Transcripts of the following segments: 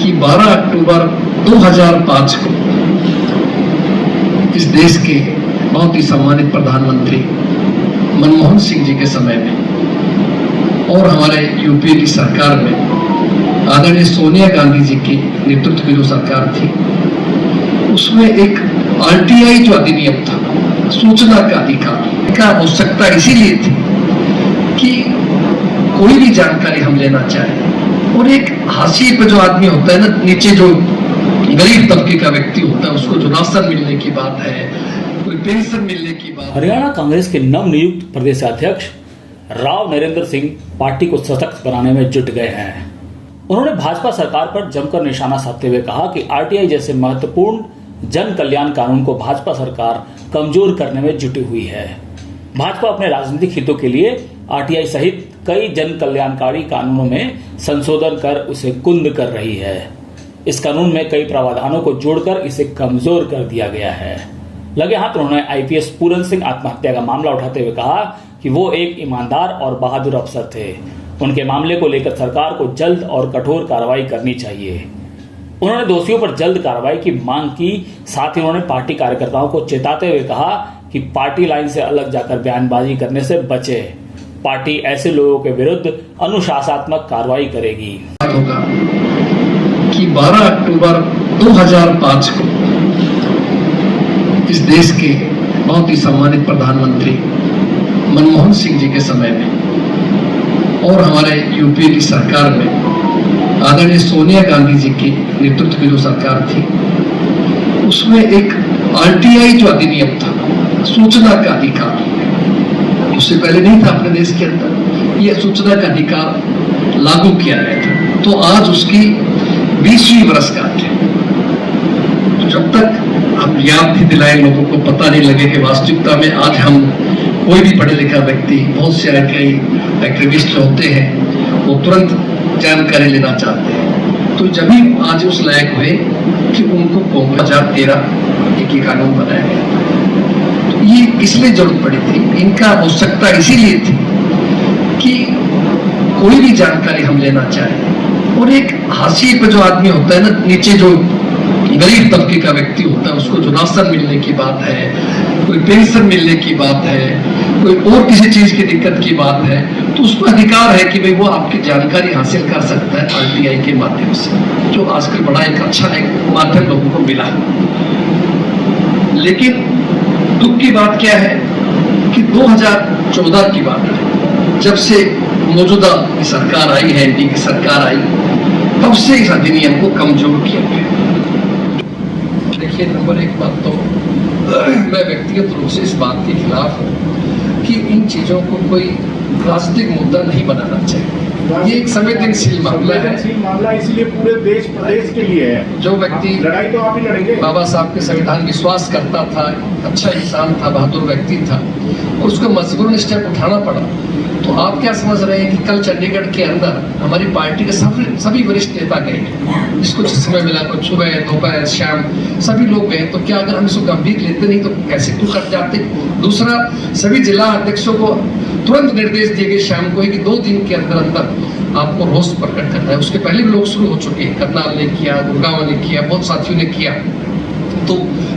कि 12 अक्टूबर 2005 को इस देश के बहुत ही सम्मानित प्रधानमंत्री मनमोहन सिंह जी के समय में और हमारे यूपीए की सरकार में आदरणीय सोनिया गांधी जी के नेतृत्व की जो सरकार थी, उसमें एक आरटीआई जो अधिनियम था, सूचना का अधिकार का आवश्यकता इसीलिए थी कि कोई भी जानकारी हम लेना चाहें और एक हाशिए पे जो आदमी होता है ना, नीचे जो गरीब तबके का व्यक्ति होता है, उसको जो राशन मिलने की बात है, कोई पेंशन मिलने की बात। हरियाणा कांग्रेस के नवनियुक्त प्रदेश अध्यक्ष राव नरेंद्र सिंह पार्टी को सशक्त बनाने में जुट गए हैं। उन्होंने भाजपा सरकार पर जमकर निशाना साधते हुए कहा कि आरटीआई जैसे महत्वपूर्ण जन कल्याण कानून को भाजपा सरकार कमजोर करने में जुटी हुई है। भाजपा अपने राजनीतिक हितों के लिए आरटीआई सहित कई जन कल्याणकारी कानूनों में संशोधन कर उसे कुंद कर रही है। इस कानून में कई प्रावधानों को जोड़कर इसे कमजोर कर दिया गया है। लगे हाथ उन्होंने आईपीएस पूरन सिंह आत्महत्या का मामला उठाते हुए कहा कि वो एक ईमानदार और बहादुर अफसर थे। उनके मामले को लेकर सरकार को जल्द और कठोर कार्रवाई करनी चाहिए। उन्होंने दोषियों पर जल्द कार्रवाई की मांग की। साथ ही उन्होंने पार्टी कार्यकर्ताओं को चेताते हुए कहा कि पार्टी लाइन से अलग जाकर बयानबाजी करने से बचे। पार्टी ऐसे लोगों के विरुद्ध अनुशासनात्मक कार्रवाई करेगी। होगा कि 12 अक्टूबर 2005 को इस देश के बहुत ही सम्मानित प्रधानमंत्री मनमोहन सिंह जी के समय में और हमारे यूपीए की सरकार में आदरणीय सोनिया गांधी जी के नेतृत्व की जो सरकार थी, उसमें एक आरटीआई जो अधिनियम था, सूचना का अधिकार, उससे पहले नहीं था अपने देश के अंदर, यह सूचना का अधिकार लागू किया गया था। तो आज उसकी 20वीं वर्षगांठ है। तो जब तक हम याद भी दिलाए लोगों को, पता नहीं लगे कि वास्तविकता में आज हम कोई भी पढ़े लिखा व्यक्ति, बहुत से कई एक्टिविस्ट होते हैं, वो तुरंत जानकारी लेना चाहते हैं। तो जब ही आज उस लायक हुए कि उनको 2013 एक कानून बनाया गया। तो ये इसलिए जरूरत पड़ी थी, इनका आवश्यकता इसीलिए थी कि कोई भी जानकारी हम लेना चाहें और एक हाशिए पे जो आदमी होता है ना, नीचे जो गरीब तबके का व्यक्ति होता है, उसको जो राशन मिलने की बात है, कोई पेंशन मिलने की बात है, कोई और किसी चीज की दिक्कत की बात है, तो उसको अधिकार है कि भाई वो आपकी जानकारी हासिल कर सकता है आरटीआई के माध्यम से, जो आजकल बड़ा एक अच्छा एक माध्यम लोगों को मिला। लेकिन दुख की बात क्या है कि 2014 की बात है, जब से मौजूदा सरकार आई है, एनडीए की सरकार आई, तब से इस अधिनियम को कमजोर किया गया। देखिए, नंबर एक बात तो मैं व्यक्तिगत रूप से इस बात के खिलाफ हूँ कि इन चीजों को कोई राजनीतिक मुद्दा नहीं बनाना चाहिए। ये एक संवेदनशील मामला है, इसलिए पूरे देश प्रदेश के लिए है। जो व्यक्ति लड़ाई तो आप ही लड़ेंगे। बाबा साहब के संविधान विश्वास करता था, अच्छा इंसान था, बहादुर व्यक्ति था, और उसको मजबूरन स्टेप उठाना पड़ा। तो आप क्या समझ रहे हैं कि कल चंडीगढ़ के अंदर हमारी पार्टी के सभी वरिष्ठ नेता गए, जिसको जिस समय मिला, कुछ सुबह, दोपहर, शाम, सभी लोग गए। तो क्या अगर हम इसको गंभीर लेते नहीं तो कैसे क्यों कर जाते? दूसरा, सभी जिला अध्यक्षों को तुरंत निर्देश दिए गए शाम को कि 2 दिन के अंदर अंदर आपको रोष प्रकट करना है। उसके पहले भी लोग शुरू हो चुके हैं, करनाल ने किया, गुड़गांव ने किया, बहुत साथियों ने किया। तो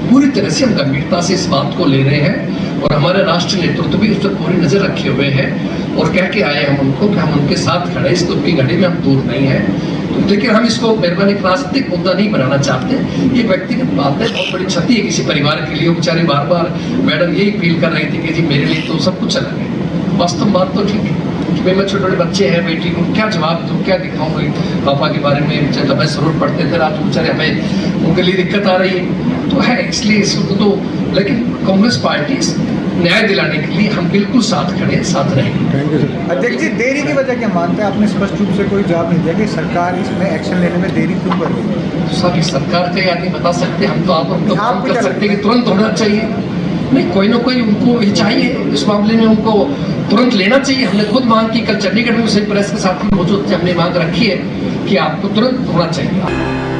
पूरी तरह से हम गंभीरता से इस बात को ले रहे हैं और हमारे राष्ट्रीय नेतृत्व भी उस पर पूरी नजर रखे हुए हैं और कह के आए हम उनको कि हम उनके साथ खड़े, इस दुख की घड़ी में हम दूर नहीं है। तो लेकिन हम इसको मेहरबानी राजनीतिक मुद्दा नहीं बनाना चाहते। ये व्यक्तिगत बात है, बहुत बड़ी क्षति है किसी परिवार के लिए। वो बेचारे बार बार मैडम यही फील कर रही थी कि जी मेरे लिए तो सब कुछ अलग है। वास्तव बात तो ठीक है कि भाई मैं छोटे छोटे बच्चे हैं, बेटी को क्या जवाब दूँ, क्या दिखाऊँ पापा के बारे में। जब मैं जरूर पढ़ते थे, आज बेचारे हमें उनके लिए दिक्कत आ रही है तो है, इसलिए इसको तो। लेकिन कांग्रेस पार्टी न्याय दिलाने के लिए हम बिल्कुल साथ खड़े, साथ रहेंगे। अध्यक्ष जी, देरी की वजह क्या मानते हैं? आपने स्पष्ट रूप से कोई जवाब नहीं दिया कि सरकार इसमें एक्शन लेने में देरी क्यों कर रही है। सभी सरकार का आदमी बता सकते, हम तो आप उनको काम कर सकते कि तुरंत होना चाहिए। नहीं, कोई ना कोई उनको ये चाहिए, इस मामले में उनको तुरंत लेना चाहिए। हमने खुद मांग की, कल चंडीगढ़ में उसे प्रेस के साथ ही मौजूद थे, हमने मांग रखी है कि आपको तुरंत होना चाहिए।